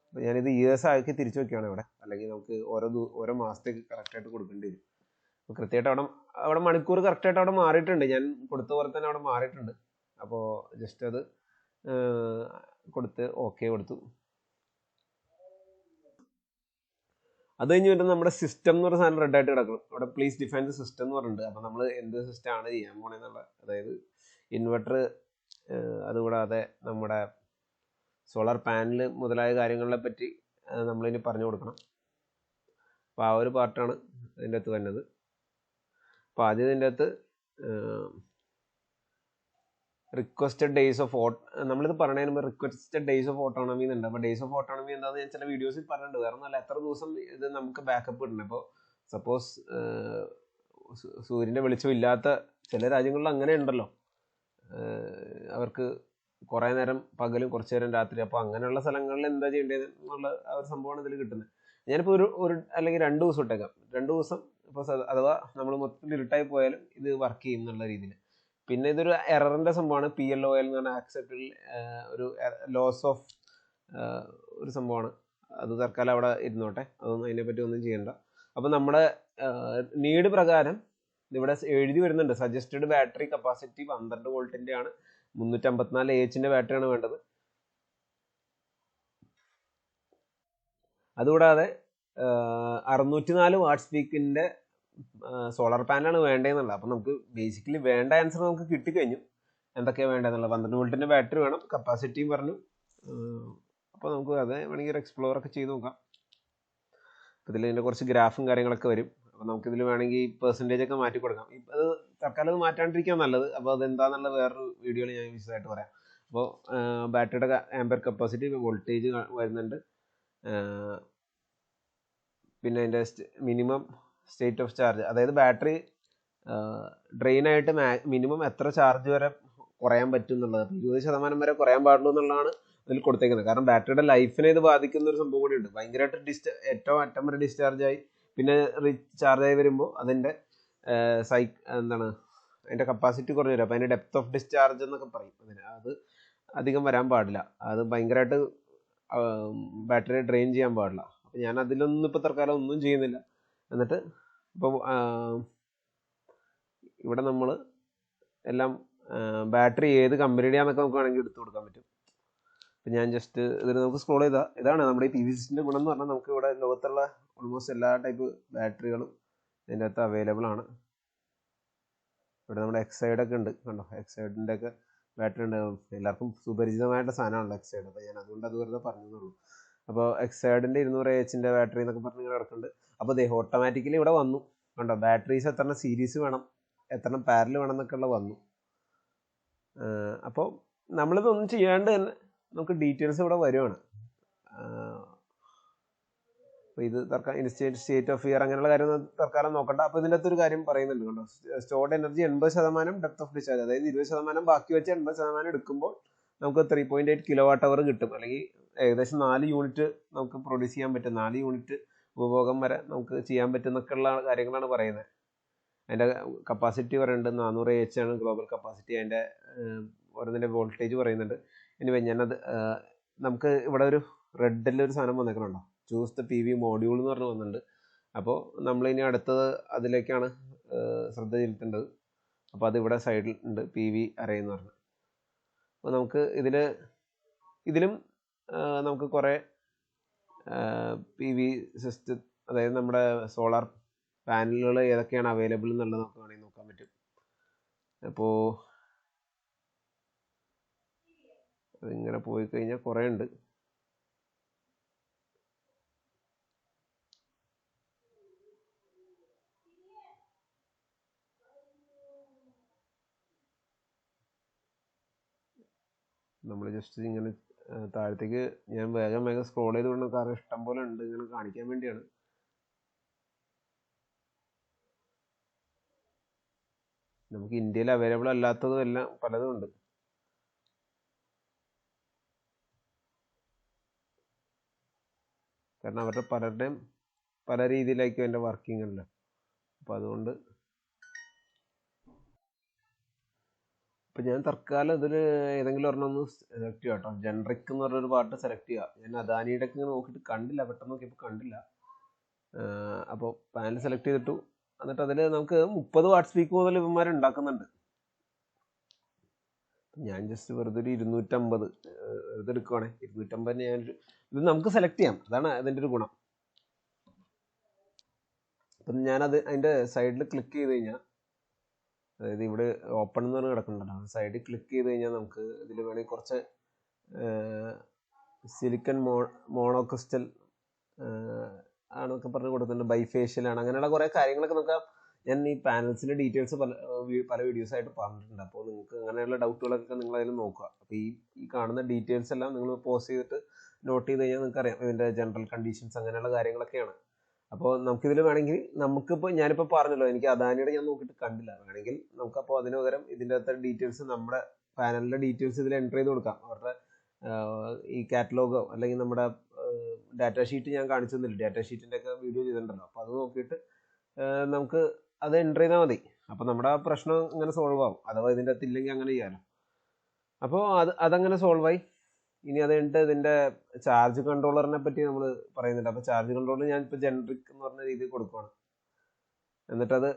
അപ്പോൾ ഞാനിത് ഇയേഴ്സ് ആക്കി തിരിച്ചു വയ്ക്കുകയാണ് ഇവിടെ, അല്ലെങ്കിൽ നമുക്ക് ഓരോ മാസത്തേക്ക് കറക്റ്റായിട്ട് കൊടുക്കേണ്ടി വരും. അപ്പോൾ കൃത്യമായിട്ട് അവിടെ മണിക്കൂർ കറക്റ്റായിട്ട് അവിടെ മാറിയിട്ടുണ്ട്. ഞാൻ കൊടുത്ത പോലെ തന്നെ അവിടെ മാറിയിട്ടുണ്ട്. അപ്പോൾ ജസ്റ്റ് അത് കൊടുത്ത് ഓക്കെ കൊടുത്തു. അത് കഴിഞ്ഞ് വരുമ്പോൾ നമ്മുടെ സിസ്റ്റം എന്ന് പറഞ്ഞ സാധനം റെഡായിട്ട് കിടക്കണം. അവിടെ പ്ലീസ് ഡിഫൈൻ ദ സിസ്റ്റം എന്ന് പറഞ്ഞിട്ടുണ്ട്. അപ്പോൾ നമ്മൾ എന്ത് സിസ്റ്റമാണ് ചെയ്യാൻ പോണെന്നുള്ള, അതായത് ഇൻവെർട്ടർ, അതുകൂടാതെ നമ്മുടെ സോളാർ പാനൽ മുതലായ കാര്യങ്ങളെ പറ്റി നമ്മളിനി പറഞ്ഞു കൊടുക്കണം. അപ്പോൾ ആ ഒരു പാർട്ടാണ് ഇതിൻ്റെ അകത്ത് വരുന്നത്. അപ്പോൾ ആദ്യം ഇതിൻ്റെ അകത്ത് റിക്വസ്റ്റഡ് ഡേയ്സ് ഓഫ് നമ്മളിത് പറഞ്ഞതിന് മുമ്പ് റിക്വസ്റ്റഡ് ഡേയ്സ് ഓഫ് ഓട്ടോണമി എന്നുണ്ട്. അപ്പോൾ ഡേയ്സ് ഓഫ് ഓട്ടോണമി എന്താണെന്ന് ഞാൻ ചില വീഡിയോസിൽ പറഞ്ഞിട്ടുണ്ട്. വേറെ ഒന്നല്ല, എത്ര ദിവസം ഇത് നമുക്ക് ബാക്കപ്പ് ഇടണം. ഇപ്പോൾ സപ്പോസ് സൂര്യൻ്റെ വെളിച്ചം ഇല്ലാത്ത ചില രാജ്യങ്ങളിൽ അങ്ങനെ ഉണ്ടല്ലോ, അവർക്ക് കുറേ നേരം പകലും കുറച്ച് നേരം രാത്രി. അപ്പോൾ അങ്ങനെയുള്ള സ്ഥലങ്ങളിൽ എന്താ ചെയ്യേണ്ടത് എന്നുള്ള ആ ഒരു സംഭവമാണ് ഇതിൽ കിട്ടുന്നത്. ഞാനിപ്പോൾ ഒരു അല്ലെങ്കിൽ 2 ദിവസം ഇട്ടേക്കാം. 2 ദിവസം ഇപ്പോൾ അഥവാ നമ്മൾ മൊത്തത്തിൽ ഇരുട്ടായി പോയാലും ഇത് വർക്ക് ചെയ്യും എന്നുള്ള രീതിയിൽ. പിന്നെ ഇതൊരു എററിൻ്റെ സംഭവമാണ്. PLOL എന്ന് പറഞ്ഞാൽ ആക്സെപ്റ്റഡ് ഒരു ലോസ് ഓഫ് ഒരു സംഭവമാണ്. അത് തൽക്കാലം അവിടെ ഇരുന്നോട്ടെ, അതൊന്നും അതിനെപ്പറ്റി ഒന്നും ചെയ്യണ്ട. അപ്പോൾ നമ്മുടെ നീഡ് പ്രകാരം ഇവിടെ എഴുതി വരുന്നുണ്ട് സജസ്റ്റഡ് ബാറ്ററി കപ്പാസിറ്റി 12 വോൾട്ടിൻ്റെ ആണ്. 354 AH ബാറ്ററിയാണ് വേണ്ടത്. അതുകൂടാതെ 604 വാട്ട്സ് പീക്കിൻ്റെ സോളാർ പാനലാണ് വേണ്ടതെന്നുള്ളത്. അപ്പോൾ നമുക്ക് ബേസിക്കലി വേണ്ട ആൻസർ നമുക്ക് കിട്ടിക്കഴിഞ്ഞു. എന്തൊക്കെയാണ് വേണ്ടതെന്നുള്ളത് 12 വോൾട്ടിൻ്റെ ബാറ്ററി വേണം, കപ്പാസിറ്റിയും പറഞ്ഞു. അപ്പോൾ നമുക്ക് അത് വേണമെങ്കിൽ ഒരു എക്സ്പ്ലോറൊക്കെ ചെയ്ത് നോക്കാം. അപ്പോൾ ഇതിൽ ഇതിൻ്റെ കുറച്ച് ഗ്രാഫും കാര്യങ്ങളൊക്കെ വരും. അപ്പോൾ നമുക്കിതിൽ വേണമെങ്കിൽ പെർസെൻറ്റേജ് ഒക്കെ മാറ്റി കൊടുക്കാം. അത് തൽക്കാലം അത് മാറ്റാണ്ടിരിക്കാൻ നല്ലത്. അപ്പോൾ അതെന്താണെന്നുള്ള വേറൊരു വീഡിയോയിൽ ഞാൻ വിശദമായിട്ട് പറയാം. അപ്പോൾ ബാറ്ററിയുടെ ആംപർ കപ്പാസിറ്റി, വോൾട്ടേജ് വരുന്നുണ്ട്, പിന്നെ അതിൻ്റെ മിനിമം സ്റ്റേറ്റ് ഓഫ് ചാർജ്, അതായത് ബാറ്ററി ഡ്രെയിനായിട്ട് മിനിമം എത്ര ചാർജ് വരെ കുറയാൻ പറ്റും എന്നുള്ളത്. 20% വരെ കുറയാൻ പാടുള്ളൂ എന്നുള്ളതാണ് അതിൽ കൊടുത്തേക്കുന്നത്. കാരണം ബാറ്ററിയുടെ ലൈഫിനെ ഇത് ബാധിക്കുന്ന ഒരു സംഭവം കൂടിയുണ്ട്. ഭയങ്കരമായിട്ട് ഏറ്റവും അറ്റം വരെ ഡിസ്ചാർജായി പിന്നെ റീചാർജായി വരുമ്പോൾ അതിൻ്റെ അതിൻ്റെ കപ്പാസിറ്റി കുറഞ്ഞു വരും. അപ്പോൾ അതിൻ്റെ ഡെപ്ത് ഓഫ് ഡിസ്ചാർജ് എന്നൊക്കെ പറയും. അത് അധികം വരാൻ പാടില്ല. അത് ഭയങ്കരമായിട്ട് ബാറ്ററി ഡ്രെയിൻ ചെയ്യാൻ പാടില്ല. അപ്പോൾ ഞാൻ അതിലൊന്നും ഇപ്പോൾ തൽക്കാലം ഒന്നും ചെയ്യുന്നില്ല. എന്നിട്ട് ഇപ്പോൾ ഇവിടെ നമ്മൾ എല്ലാം ബാറ്ററി ഏത് കമ്പനിയുടെയാണെന്നൊക്കെ നമുക്ക് വേണമെങ്കിൽ എടുത്തു കൊടുക്കാൻ പറ്റും. അപ്പം ഞാൻ ജസ്റ്റ് ഇതിൽ നമുക്ക് സ്ക്രോൾ ചെയ്താൽ ഇതാണ് നമ്മുടെ ഈ PV6ൻ്റെ ഗുണം എന്ന് പറഞ്ഞാൽ നമുക്ക് ഇവിടെ ലോകത്തുള്ള ഓൾമോസ്റ്റ് എല്ലാ ടൈപ്പ് ബാറ്ററികളും ഇതിൻ്റെ അകത്ത് അവൈലബിൾ ആണ്. ഇവിടെ നമ്മുടെ എക്സൈഡൊക്കെ ഉണ്ട്, കണ്ടോ, എക്സൈഡിൻ്റെ ഒക്കെ ബാറ്ററി ഉണ്ട്. എല്ലാവർക്കും സുപരിചിതമായിട്ടുള്ള സാധനമാണല്ലോ എക്സൈഡ്. അപ്പോൾ ഞാൻ അതുകൊണ്ട് അത് വെറുതെ പറഞ്ഞതേ. അപ്പോൾ എക്സൈഡിൻ്റെ 200 AH ബാറ്ററി എന്നൊക്കെ പറഞ്ഞ് ഇങ്ങനെ കിടക്കുന്നുണ്ട്. അപ്പോൾ ദേ ഓട്ടോമാറ്റിക്കലി ഇവിടെ വന്നു, കണ്ടോ, ബാറ്ററീസ് എത്ര സീരീസ് വേണം, എത്ര പാരൽ വേണം എന്നൊക്കെ ഉള്ള വന്നു. അപ്പോൾ നമ്മളിതൊന്നും ചെയ്യാണ്ട് തന്നെ നമുക്ക് ഡീറ്റെയിൽസ് ഇവിടെ വരുവാണ്. അപ്പോൾ ഇത് സ്റ്റേറ്റ് ഓഫ് ഫിയർ അങ്ങനെയുള്ള കാര്യം തൽക്കാലം നോക്കണ്ട. അപ്പോൾ ഇതിൻ്റെ അകത്തൊരു കാര്യം പറയുന്നുണ്ട്, കണ്ടോ, stored energy 80%, depth of discharge അതായത് 20% ബാക്കി വെച്ച് 80% എടുക്കുമ്പോൾ നമുക്ക് 3.8 kWh കിട്ടും. അല്ലെങ്കിൽ ഏകദേശം 4 യൂണിറ്റ് നമുക്ക് പ്രൊഡ്യൂസ് ചെയ്യാൻ പറ്റും. 4 യൂണിറ്റ് ഉപഭോഗം വരെ നമുക്ക് ചെയ്യാൻ പറ്റുന്നൊക്കെയുള്ള കാര്യങ്ങളാണ് പറയുന്നത്. അതിൻ്റെ കപ്പാസിറ്റി പറയുന്നുണ്ട് 400 AH ആണ് ഗ്ലോബൽ കപ്പാസിറ്റി. അതിൻ്റെ ഓരോന്നിൻ്റെ വോൾട്ടേജ് പറയുന്നുണ്ട്. ഇനി ഞാനത് നമുക്ക് ഇവിടെ ഒരു റെഡിലൊരു സാധനം വന്നേക്കണുണ്ടോ, ചൂസ് ദ PV മോഡ്യൂൾ എന്ന് പറഞ്ഞ് വന്നിട്ടുണ്ട്. അപ്പോൾ നമ്മളിനി അടുത്തത് അതിലേക്കാണ് ശ്രദ്ധ ചെലുത്തേണ്ടത്. അപ്പോൾ അതിവിടെ സൈഡിൽ ഉണ്ട്, PV അറേ എന്ന് പറഞ്ഞ്. അപ്പോൾ നമുക്ക് ഇതിലും നമുക്ക് കുറേ PV സിസ്റ്റം, അതായത് നമ്മുടെ സോളാർ പാനലുകൾ ഏതൊക്കെയാണ് അവൈലബിൾ എന്നുള്ളത് നമുക്ക് വേണമെങ്കിൽ നോക്കാൻ പറ്റും. അപ്പോൾ അതിങ്ങനെ പോയി കഴിഞ്ഞാൽ കുറേ ഉണ്ട്. നമ്മൾ ജസ്റ്റ് ഇങ്ങനെ താഴത്തേക്ക് ഞാൻ വേഗം സ്ക്രോൾ ചെയ്തുകൊണ്ട്, കാരണം ഇഷ്ടം പോലെ ഉണ്ട്, ഇങ്ങനെ കാണിക്കാൻ വേണ്ടിയാണ്. നമുക്ക് ഇന്ത്യയിൽ അവൈലബിൾ അല്ലാത്തതും എല്ലാം പലതും ഉണ്ട്. കാരണം അവരുടെ പലരുടെയും പല രീതിയിലായിരിക്കും അതിൻ്റെ വർക്കിംഗ് അല്ല. അപ്പോൾ അതുകൊണ്ട് ഇപ്പം ഞാൻ തൽക്കാലം ഇതിൽ ഏതെങ്കിലും ഒരെണ്ണം ഒന്ന് സെലക്ട് ചെയ്യാം കേട്ടോ. ജനറിക് എന്ന് പറഞ്ഞൊരു പാട്ട് സെലക്ട് ചെയ്യുക. ഞാൻ അദാനിയുടെ ഒക്കെ നോക്കിയിട്ട് കണ്ടില്ല, പെട്ടെന്ന് നോക്കിയപ്പോൾ കണ്ടില്ല. അപ്പോൾ പാനൽ സെലക്ട് ചെയ്തിട്ടു. എന്നിട്ട് അതിൽ നമുക്ക് 30 വാട്ട്സ് പീക്ക് മുതൽ ഇവന്മാർ ഉണ്ടാക്കുന്നുണ്ട്. ഞാൻ ജസ്റ്റ് വെറുതെ ഒരു 250 വെറുതെ എടുക്കുവാണേ. 250 ഞാനൊരു ഇത് നമുക്ക് സെലക്ട് ചെയ്യാം. അതാണ് അതിൻ്റെ ഒരു ഗുണം. അപ്പം ഞാനത് അതിൻ്റെ സൈഡിൽ ക്ലിക്ക് ചെയ്ത് കഴിഞ്ഞാൽ, അതായത് ഇവിടെ ഓപ്പൺ എന്ന് പറഞ്ഞ് കിടക്കുന്നുണ്ടല്ലോ, സൈഡിൽ ക്ലിക്ക് ചെയ്ത് കഴിഞ്ഞാൽ നമുക്ക് ഇതിൽ വേണമെങ്കിൽ കുറച്ച് സിലിക്കൺ മോണോക്രിസ്റ്റൽ ആണൊക്കെ പറഞ്ഞ് കൊടുക്കുന്നുണ്ട്, ബൈഫേഷ്യലാണ്, അങ്ങനെയുള്ള കുറേ കാര്യങ്ങളൊക്കെ നമുക്ക് ഞാൻ ഈ പാനൽസിൻ്റെ ഡീറ്റെയിൽസ് പല വീഡിയോസ് ആയിട്ട് പറഞ്ഞിട്ടുണ്ട്. അപ്പോൾ നിങ്ങൾക്ക് അങ്ങനെയുള്ള ഡൗട്ടുകളൊക്കെ നിങ്ങൾ അതിൽ നോക്കുക. അപ്പോൾ ഈ കാണുന്ന ഡീറ്റെയിൽസ് എല്ലാം നിങ്ങൾ പോസ്റ്റ് ചെയ്തിട്ട് നോട്ട് ചെയ്ത് കഴിഞ്ഞാൽ നിങ്ങൾക്ക് അറിയാം ഇതിൻ്റെ ജനറൽ കണ്ടീഷൻസ് അങ്ങനെയുള്ള കാര്യങ്ങളൊക്കെയാണ്. അപ്പോൾ നമുക്കിതിൽ വേണമെങ്കിൽ നമുക്കിപ്പോൾ ഞാനിപ്പോൾ പറഞ്ഞല്ലോ, എനിക്ക് അദാനിയുടെ ഞാൻ നോക്കിയിട്ട് കണ്ടില്ല, വേണമെങ്കിൽ നമുക്കപ്പോൾ അതിന് പകരം ഇതിൻ്റെ അകത്തെ ഡീറ്റെയിൽസ് നമ്മുടെ പാനലിൻ്റെ ഡീറ്റെയിൽസ് ഇതിൽ എൻ്റർ ചെയ്ത് കൊടുക്കാം. അവരുടെ ഈ കാറ്റലോഗോ അല്ലെങ്കിൽ നമ്മുടെ ഡാറ്റ ഷീറ്റ് ഞാൻ കാണിച്ചു തന്നില്ല, ഡാറ്റ ഷീറ്റിൻ്റെ ഒക്കെ വീഡിയോ ചെയ്തിട്ടുണ്ടല്ലോ. അപ്പോൾ അത് നോക്കിയിട്ട് നമുക്ക് അത് എൻ്റർ ചെയ്താൽ മതി. അപ്പോൾ നമ്മുടെ ആ പ്രശ്നം ഇങ്ങനെ സോൾവ് ആവും. അഥവാ ഇതിൻ്റെ അകത്ത് ഇല്ലെങ്കിൽ അങ്ങനെ ചെയ്യാമല്ലോ. അപ്പോൾ അതങ്ങനെ സോൾവ് ആയി. ഇനി അത് കഴിഞ്ഞിട്ട് ഇതിൻ്റെ ചാർജ് കൺട്രോളറിനെ പറ്റി നമ്മൾ പറയുന്നുണ്ട്. അപ്പോൾ ചാർജ് കൺട്രോളർ ഞാനിപ്പോൾ ജനറിക് എന്ന് പറഞ്ഞ രീതിയിൽ കൊടുക്കുകയാണ്. എന്നിട്ടത്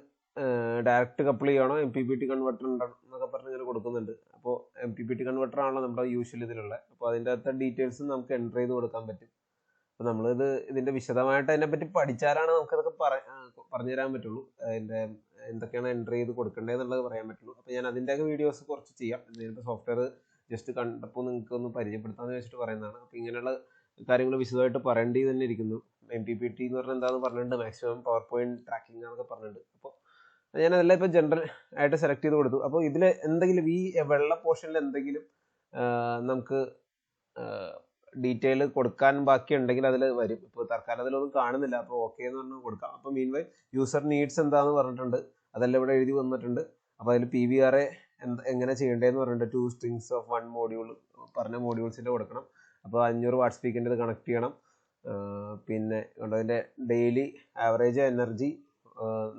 ഡയറക്റ്റ് കപ്പിൾ ചെയ്യണോ MPPT കൺവെർട്ടർ ഉണ്ടെന്നൊക്കെ പറഞ്ഞ് ഇങ്ങനെ കൊടുക്കുന്നുണ്ട്. അപ്പോൾ MPPT കൺവെർട്ടർ ആണല്ലോ നമ്മുടെ യൂഷ്വൽ ഇതിലുള്ള. അപ്പോൾ അതിൻ്റെ അകത്തെ ഡീറ്റെയിൽസ് നമുക്ക് എൻ്റർ ചെയ്ത് കൊടുക്കാൻ പറ്റും. അപ്പോൾ നമ്മളിത് ഇതിൻ്റെ വിശദമായിട്ട് അതിനെപ്പറ്റി പഠിച്ചാലാണ് നമുക്കതൊക്കെ പറഞ്ഞു തരാൻ പറ്റുള്ളൂ. അതിൻ്റെ എന്തൊക്കെയാണ് എൻ്റർ ചെയ്ത് കൊടുക്കേണ്ടതെന്നുള്ളത് പറയാൻ പറ്റുള്ളൂ. അപ്പോൾ ഞാൻ അതിൻ്റെയൊക്കെ വീഡിയോസ് കുറച്ച് ചെയ്യാം. ഇതിപ്പോൾ സോഫ്റ്റ്വെയർ ജസ്റ്റ് കണ്ടപ്പോൾ നിങ്ങൾക്ക് ഒന്ന് പരിചയപ്പെടുത്താമെന്ന് വെച്ചിട്ട് പറയുന്നതാണ്. അപ്പോൾ ഇങ്ങനെയുള്ള കാര്യങ്ങൾ വിശദമായിട്ട് പറയേണ്ടി തന്നെ ഇരിക്കുന്നു. MPPT എന്ന് പറഞ്ഞാൽ എന്താണെന്ന് പറഞ്ഞിട്ടുണ്ട്, മാക്സിമം പവർ പോയിന്റ് ട്രാക്കിംഗ് എന്നൊക്കെ പറഞ്ഞിട്ടുണ്ട്. അപ്പോൾ ഞാനതെല്ലാം ഇപ്പോൾ ജനറൽ ആയിട്ട് സെലക്ട് ചെയ്ത് കൊടുത്തു. അപ്പോൾ ഇതിൽ എന്തെങ്കിലും ഈ വെള്ള പോർഷനിൽ എന്തെങ്കിലും നമുക്ക് ഡീറ്റെയിൽ കൊടുക്കാൻ ബാക്കിയുണ്ടെങ്കിൽ അതിൽ വരും. ഇപ്പോൾ തൽക്കാലം അതിലൊന്നും കാണുന്നില്ല. അപ്പോൾ ഓക്കെ എന്ന് പറഞ്ഞാൽ കൊടുക്കാം. അപ്പോൾ മീൻവൈ യൂസർ നീഡ്സ് എന്താണെന്ന് പറഞ്ഞിട്ടുണ്ട്, അതെല്ലാം ഇവിടെ എഴുതി വന്നിട്ടുണ്ട്. അപ്പോൾ അതിൽ PVRA എങ്ങനെ ചെയ്യേണ്ടതെന്ന് പറഞ്ഞിട്ടുണ്ട്. 2 strings of 1 module പറഞ്ഞ മോഡ്യൂൾസിൻ്റെ കൊടുക്കണം. അപ്പോൾ 500 വാട്ട്സ് പീക്കിൻ്റെ ഇത് കണക്ട് ചെയ്യണം. പിന്നെ അതിൻ്റെ ഡെയിലി ആവറേജ് എനർജി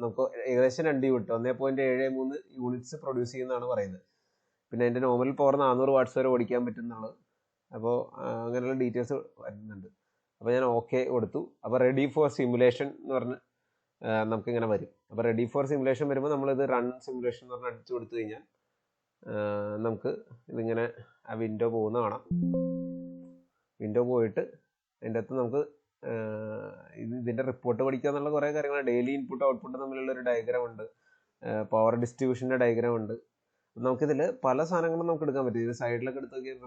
നമുക്ക് ഏകദേശം 2 യൂണിറ്റ് 1.73 യൂണിറ്റ്സ് പ്രൊഡ്യൂസ് ചെയ്യുന്നതാണ് പറയുന്നത്. പിന്നെ അതിൻ്റെ നോർമൽ പവർ 400 വാട്ട്സ് വരെ ഓടിക്കാൻ പറ്റുന്നതാണ്. അപ്പോൾ അങ്ങനെയുള്ള ഡീറ്റെയിൽസ് വരുന്നുണ്ട്. അപ്പോൾ ഞാൻ ഓക്കെ കൊടുത്തു. അപ്പോൾ റെഡി ഫോർ സിമുലേഷൻ എന്ന് പറഞ്ഞ് നമുക്കിങ്ങനെ വരും. അപ്പോൾ റെഡി ഫോർ സിമുലേഷൻ വരുമ്പോൾ നമ്മളിത് റൺ സിമുലേഷൻ എന്ന് പറഞ്ഞ് അടിച്ചു കൊടുത്തു കഴിഞ്ഞാൽ നമുക്ക് ഇതിങ്ങനെ ആ വിൻഡോ പോകുന്ന കാണാം. വിൻഡോ പോയിട്ട് അതിൻ്റെ അകത്ത് നമുക്ക് ഇതിൻ്റെ റിപ്പോർട്ട് പഠിക്കുക എന്നുള്ള കുറേ കാര്യങ്ങൾ, ഡെയിലി ഇൻപുട്ട് ഔട്ട്പുട്ട് തമ്മിലുള്ള ഒരു ഡയഗ്രാം ഉണ്ട്, പവർ ഡിസ്ട്രിബ്യൂഷൻ്റെ ഡയഗ്രാം ഉണ്ട്. നമുക്കിതിൽ പല സാധനങ്ങളും നമുക്ക് എടുക്കാൻ പറ്റും. ഇത് സൈഡിലൊക്കെ എടുത്ത് നോക്കിയാൽ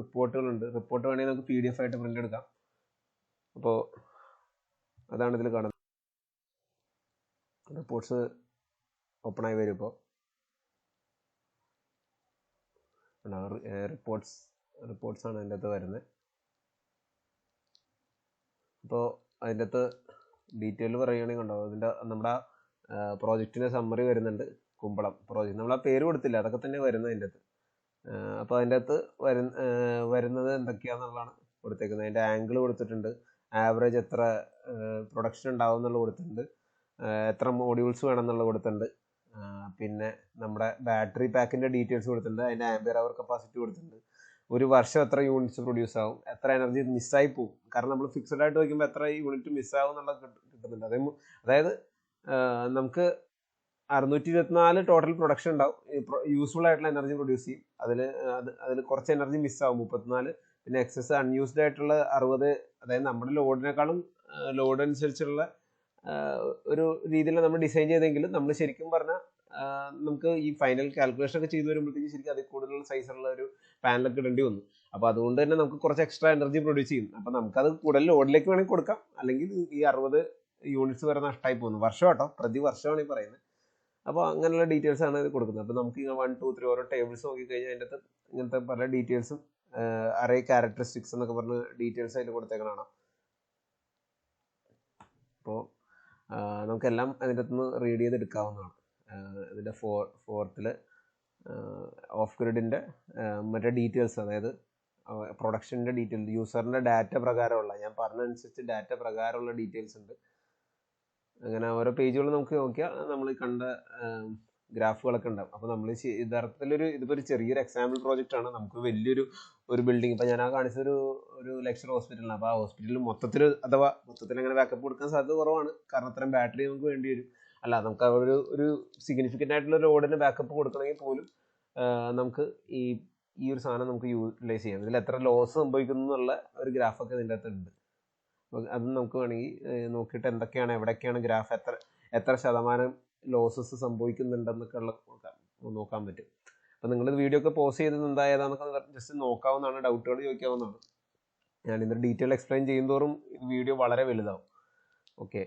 റിപ്പോർട്ടുകളുണ്ട്. റിപ്പോർട്ട് വേണമെങ്കിൽ നമുക്ക് PDF ആയിട്ട് പ്രിൻ്റ് എടുക്കാം. അപ്പോൾ അതാണ് ഇതിൽ കാണുന്നത്. റിപ്പോർട്ട്സ് ഓപ്പണായി വരും. ഇപ്പോൾ റിപ്പോർട്ട്സ് ആണ് അതിൻ്റെ അകത്ത് വരുന്നത്. അപ്പോൾ അതിൻ്റെ അകത്ത് ഡീറ്റെയിൽ പറയുകയാണെങ്കിൽ ഉണ്ടാവും. അതിൻ്റെ നമ്മുടെ പ്രോജക്റ്റിൻ്റെ സമ്മറി വരുന്നുണ്ട്. കുമ്പളം പ്രോജക്റ്റ് നമ്മൾ ആ പേര് കൊടുത്തില്ല, അതൊക്കെ തന്നെ വരുന്നത് അതിൻ്റെ അകത്ത്. അപ്പോൾ അതിൻ്റെ അകത്ത് വരുന്നത് എന്തൊക്കെയാണെന്നുള്ളതാണ് കൊടുത്തേക്കുന്നത്. അതിൻ്റെ ആംഗിൾ കൊടുത്തിട്ടുണ്ട്, ആവറേജ് എത്ര പ്രൊഡക്ഷൻ ഉണ്ടാവും എന്നുള്ളത് കൊടുത്തിട്ടുണ്ട്, എത്ര മോഡ്യൂൾസ് വേണം എന്നുള്ളത് കൊടുത്തിട്ടുണ്ട്, പിന്നെ നമ്മുടെ ബാറ്ററി പാക്കിൻ്റെ ഡീറ്റെയിൽസ് കൊടുത്തിട്ടുണ്ട്, അതിൻ്റെ ആംപിയർ അവർ കപ്പാസിറ്റി കൊടുത്തിട്ടുണ്ട്, ഒരു വർഷം എത്ര യൂണിറ്റ്സ് പ്രൊഡ്യൂസ് ആവും, എത്ര എനർജി മിസ്സായി പോകും. കാരണം നമ്മൾ ഫിക്സഡ് ആയിട്ട് വയ്ക്കുമ്പോൾ എത്ര യൂണിറ്റ് മിസ്സാവും എന്നുള്ളത് കിട്ടുന്നുണ്ട്. അതായത് നമുക്ക് 624 ടോട്ടൽ പ്രൊഡക്ഷൻ ഉണ്ടാവും. യൂസ്ഫുൾ ആയിട്ടുള്ള എനർജി പ്രൊഡ്യൂസ് ചെയ്യും. അതിൽ കുറച്ച് എനർജി മിസ്സാവും 34. പിന്നെ എക്സസ് അൺയൂസ്ഡ് ആയിട്ടുള്ള 60. അതായത് നമ്മുടെ ലോഡിനേക്കാളും ലോഡ് അനുസരിച്ചുള്ള ഒരു രീതിയിൽ നമ്മൾ ഡിസൈൻ ചെയ്തെങ്കിലും നമ്മൾ ശരിക്കും പറഞ്ഞാൽ നമുക്ക് ഈ ഫൈനൽ കാൽക്കുലേഷൻ ഒക്കെ ചെയ്ത് വരുമ്പോഴത്തേക്ക് ശരിക്കും അതിൽ കൂടുതൽ സൈസുള്ള ഒരു പാനലൊക്കെ ഇടേണ്ടി വന്നു. അപ്പോൾ അതുകൊണ്ട് തന്നെ നമുക്ക് കുറച്ച് എക്സ്ട്രാ എനർജി പ്രൊഡ്യൂസ് ചെയ്യും. അപ്പോൾ നമുക്കത് കൂടുതൽ ലോഡിലേക്ക് വേണമെങ്കിൽ കൊടുക്കാം, അല്ലെങ്കിൽ ഈ 60 യൂണിറ്റ്സ് വരെ നഷ്ടമായി പോകുന്നു. വർഷം കേട്ടോ, പ്രതി വർഷമാണ് ഈ പറയുന്നത്. അപ്പോൾ അങ്ങനെയുള്ള ഡീറ്റെയിൽസ് ആണ് ഇത് കൊടുക്കുന്നത്. അപ്പോൾ നമുക്ക് 1, 2, 3 ഓരോ ടേബിൾസ് നോക്കിക്കഴിഞ്ഞാൽ അതിൻ്റെ അകത്ത് ഇങ്ങനത്തെ പല ഡീറ്റെയിൽസും അറേ ക്യാരക്ടറിസ്റ്റിക്സ് എന്നൊക്കെ പറഞ്ഞ് ഡീറ്റെയിൽസ് അതിൽ കൊടുത്തേക്കണതാണ്. അപ്പോൾ നമുക്കെല്ലാം അതിൻ്റെ അകത്തുനിന്ന് റീഡ് ചെയ്ത് എടുക്കാവുന്നതാണ്. ഇതിൻ്റെ ഫോർത്തിൽ ഓഫ് ഗ്രിഡിൻ്റെ മറ്റേ ഡീറ്റെയിൽസ്, അതായത് പ്രൊഡക്ഷൻ്റെ ഡീറ്റെയിൽ, യൂസറിൻ്റെ ഡാറ്റ പ്രകാരമുള്ള, ഞാൻ പറഞ്ഞതനുസരിച്ച് ഡാറ്റ പ്രകാരമുള്ള ഡീറ്റെയിൽസ് ഉണ്ട്. അങ്ങനെ ഓരോ പേജുകൾ നമുക്ക് നോക്കിയാൽ നമ്മൾ കണ്ട ഗ്രാഫുകളൊക്കെ ഉണ്ടാവും. അപ്പോൾ നമ്മൾ ഇതിപ്പോൾ ഒരു ചെറിയൊരു എക്സാമ്പിൾ പ്രോജക്റ്റാണ്. നമുക്ക് വലിയൊരു ബിൽഡിംഗ്, ഇപ്പോൾ ഞാൻ കാണിച്ചൊരു ലക്ഷർ ഹോസ്പിറ്റലാണ്. അപ്പോൾ ആ ഹോസ്പിറ്റലിൽ മൊത്തത്തിൽ അങ്ങനെ ബാക്കപ്പ് കൊടുക്കാൻ സാധ്യത കുറവാണ്. കാരണം അത്രയും ബാറ്ററി നമുക്ക് വേണ്ടി വരും. അല്ല, നമുക്ക് ഒരു സിഗ്നിഫിക്കൻ്റ് ആയിട്ടുള്ള ലോഡിന് ബാക്കപ്പ് കൊടുക്കണമെങ്കിൽ പോലും നമുക്ക് ഈ ഒരു സാധനം നമുക്ക് യൂട്ടിലൈസ് ചെയ്യാം. ഇതിൽ എത്ര ലോസ് സംഭവിക്കുന്നു എന്നുള്ള ഒരു ഗ്രാഫൊക്കെ ഇതിൻ്റെ അകത്ത് ഉണ്ട്. അത് നമുക്ക് വേണമെങ്കിൽ നോക്കിയിട്ട് എന്തൊക്കെയാണ്, എവിടെയൊക്കെയാണ് ഗ്രാഫ്, എത്ര ശതമാനം ലോസസ് സംഭവിക്കുന്നുണ്ടെന്നൊക്കെ നോക്കാൻ പറ്റും. അപ്പോൾ നിങ്ങൾ വീഡിയോ ഒക്കെ പോസ്റ്റ് ചെയ്തത് ഏതാന്നൊക്കെ ജസ്റ്റ് നോക്കാവുന്നതാണ്, ഡൗട്ടുകൾ ചോദിക്കാവുന്നതാണ്. ഞാൻ ഇന്നൊരു ഡീറ്റെയിൽ എക്സ്പ്ലെയിൻ ചെയ്യുന്തോറും വീഡിയോ വളരെ വലുതാവും. ഓക്കെ,